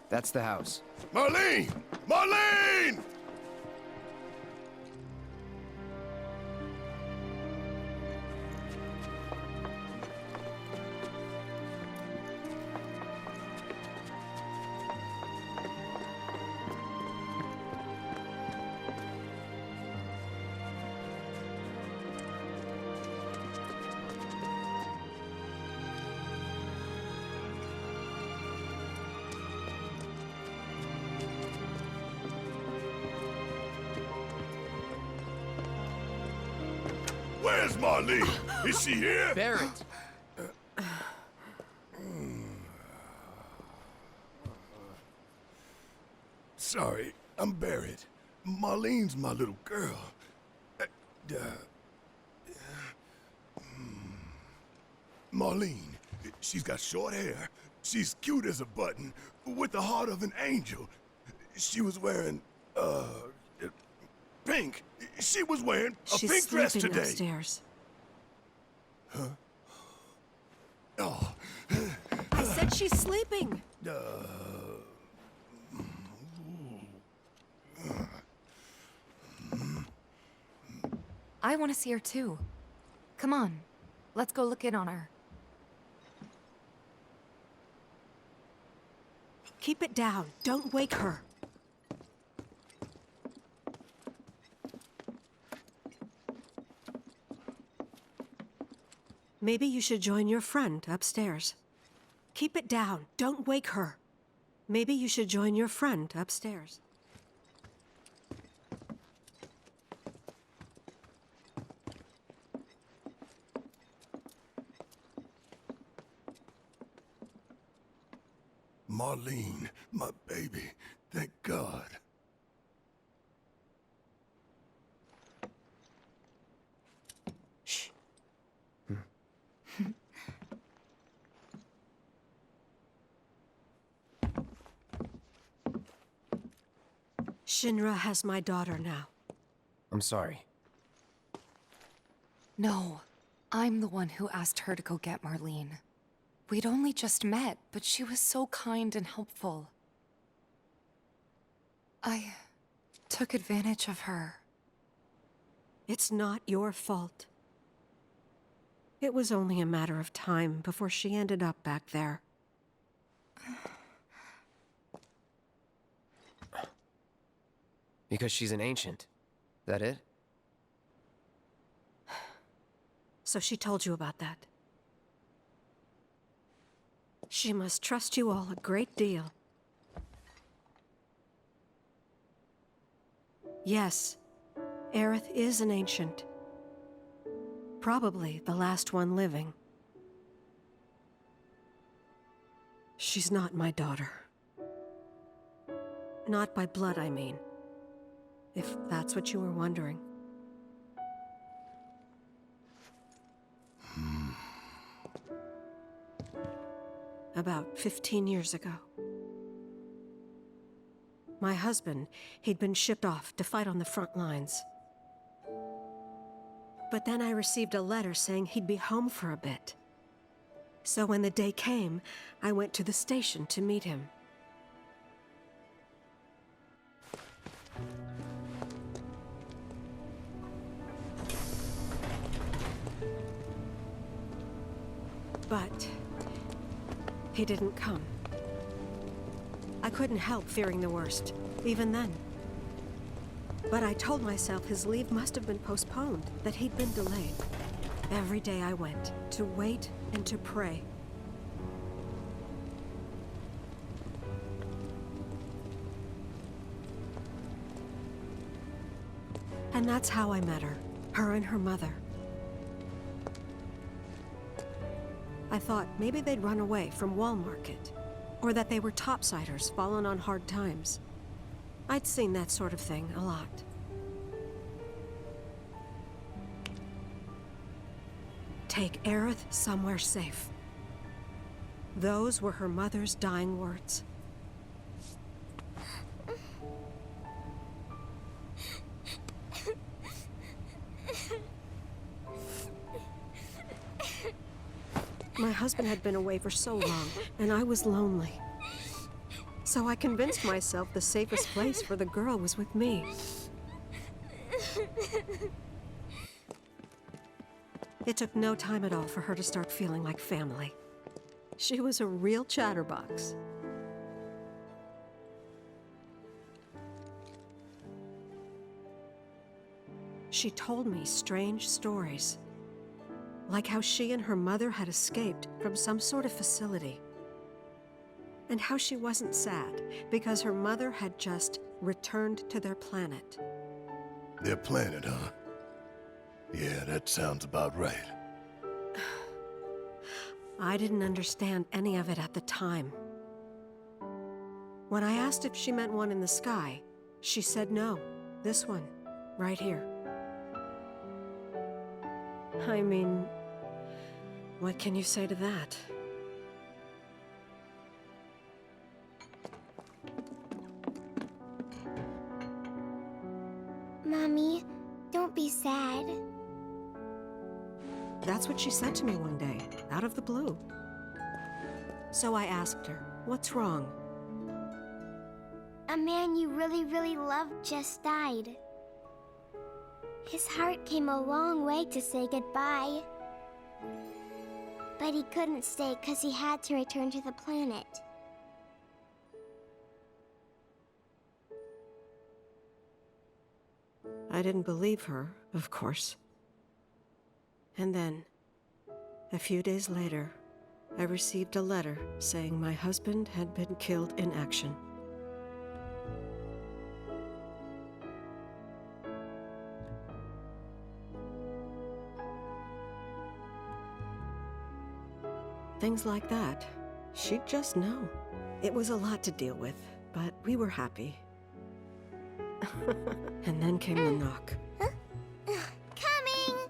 That's the house. Marlene! Marlene! Where's Marlene? Is she here? Barrett! Sorry, I'm Barrett. Marlene's my little girl. Marlene, she's got short hair. She's cute as a button, with the heart of an angel. She was wearing, pink. She was wearing a pink dress She's sleeping today. upstairs. Oh, I said she's sleeping. I want to see her too. Come on, let's go look in on her. Keep it down. Don't wake her. Maybe you should join your friend upstairs. Keep it down. Don't wake her. Maybe you should join your friend upstairs. Marlene, my baby. Thank God. Shh. Shinra has my daughter now. I'm sorry. No, I'm the one who asked her to go get Marlene. We'd only just met, but she was so kind and helpful. I took advantage of her. It's not your fault. It was only a matter of time before she ended up back there. Because she's an ancient. That it? So she told you about that. She must trust you all a great deal. Yes, Aerith is an ancient. Probably the last one living. She's not my daughter. Not by blood, I mean. If that's what you were wondering. About 15 years ago. My husband, he'd been shipped off to fight on the front lines. But then I received a letter saying he'd be home for a bit. So when the day came, I went to the station to meet him. But he didn't come. I couldn't help fearing the worst, even then. But I told myself his leave must have been postponed, that he'd been delayed. Every day I went, to wait and to pray. And that's how I met her and her mother. I thought maybe they'd run away from Wall Market, or that they were topsiders fallen on hard times. I'd seen that sort of thing a lot. Take Aerith somewhere safe. Those were her mother's dying words. My husband had been away for so long, and I was lonely. So I convinced myself the safest place for the girl was with me. It took no time at all for her to start feeling like family. She was a real chatterbox. She told me strange stories, like how she and her mother had escaped from some sort of facility, and how she wasn't sad because her mother had just returned to their planet. Their planet, huh? Yeah, that sounds about right. I didn't understand any of it at the time. When I asked if she meant one in the sky, she said no. This one, right here. I mean, what can you say to that? Mommy, don't be sad. That's what she said to me one day, out of the blue. So I asked her, what's wrong? A man you really, really loved just died. His heart came a long way to say goodbye. But he couldn't stay because he had to return to the planet. I didn't believe her, of course. And then, a few days later, I received a letter saying my husband had been killed in action. Things like that, she'd just know. It was a lot to deal with, but we were happy. And then came the knock. Coming!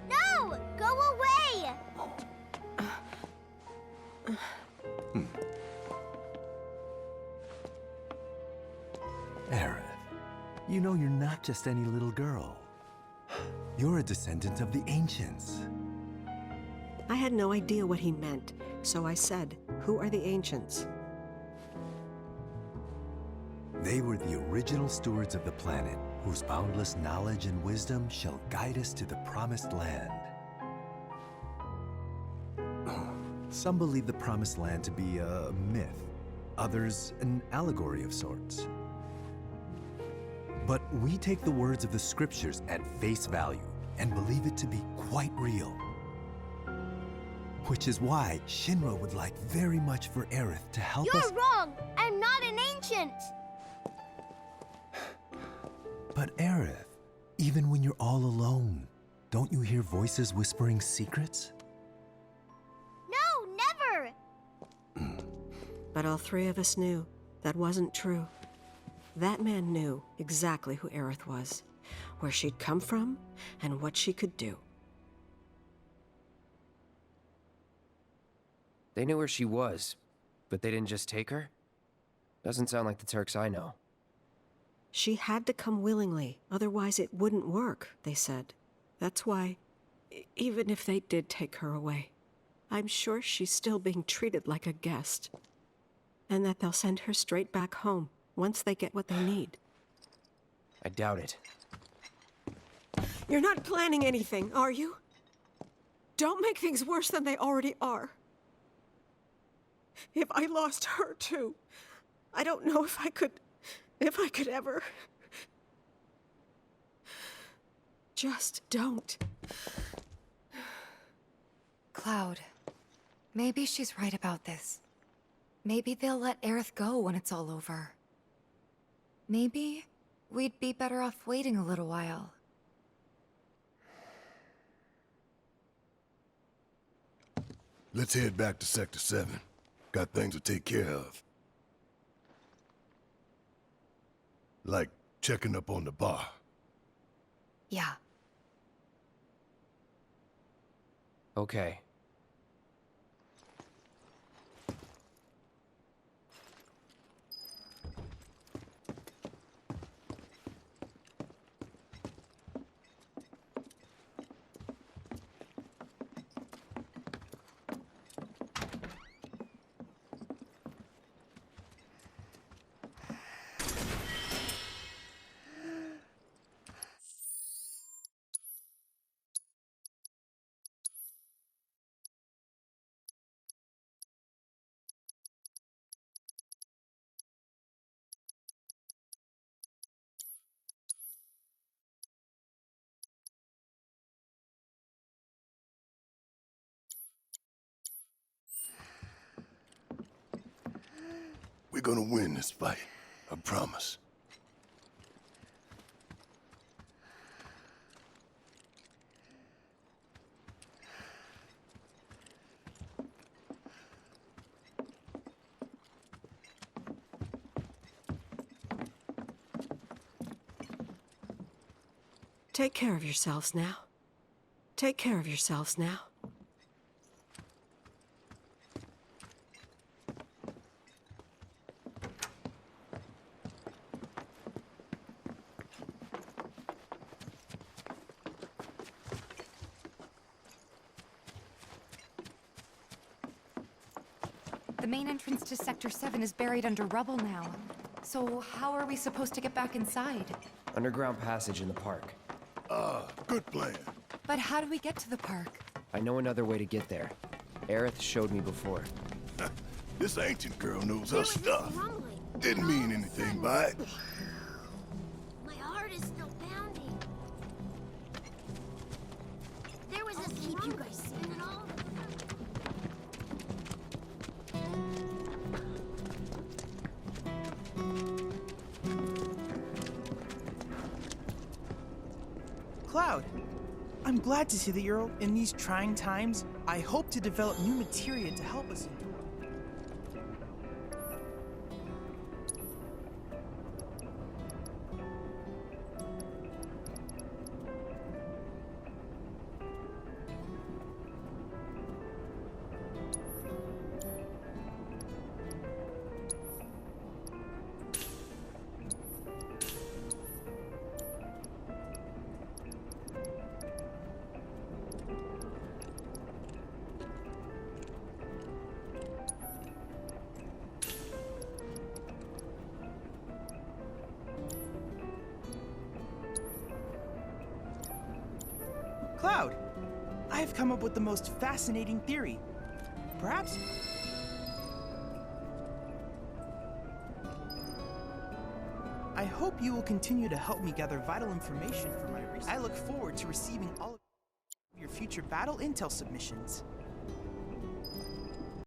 No! Go away! Aerith, you know you're not just any little girl. You're a descendant of the Ancients. I had no idea what he meant, so I said, "Who are the Ancients?" They were the original stewards of the planet, whose boundless knowledge and wisdom shall guide us to the Promised Land. Some believe the Promised Land to be a myth, others an allegory of sorts. But we take the words of the scriptures at face value and believe it to be quite real. Which is why Shinra would like very much for Aerith to help us— You're wrong! I'm not an ancient! But Aerith, even when you're all alone, don't you hear voices whispering secrets? No, never! But all three of us knew that wasn't true. That man knew exactly who Aerith was, where she'd come from, and what she could do. They knew where she was, but they didn't just take her? Doesn't sound like the Turks I know. She had to come willingly, otherwise it wouldn't work, they said. That's why, even if they did take her away, I'm sure she's still being treated like a guest. And that they'll send her straight back home once they get what they need. I doubt it. You're not planning anything, are you? Don't make things worse than they already are. If I lost her too, I don't know if I could ever. Just don't. Cloud, maybe she's right about this. Maybe they'll let Aerith go when it's all over. Maybe we'd be better off waiting a little while. Let's head back to Sector 7. Got things to take care of. Like checking up on the bar. Yeah. Okay. We're gonna win this fight. I promise. Take care of yourselves now. Take care of yourselves now. The main entrance to Sector 7 is buried under rubble now. So how are we supposed to get back inside? Underground passage in the park. Good plan. But how do we get to the park? I know another way to get there. Aerith showed me before. This ancient girl knows her stuff. Rumbling. Didn't mean anything by it. My heart is still pounding. There was a keep you guys safe and all. Cloud, I'm glad to see that you're in these trying times. I hope to develop new materia to help us endure. Cloud, I have come up with the most fascinating theory. Perhaps... I hope you will continue to help me gather vital information for my research. I look forward to receiving all of your future battle intel submissions.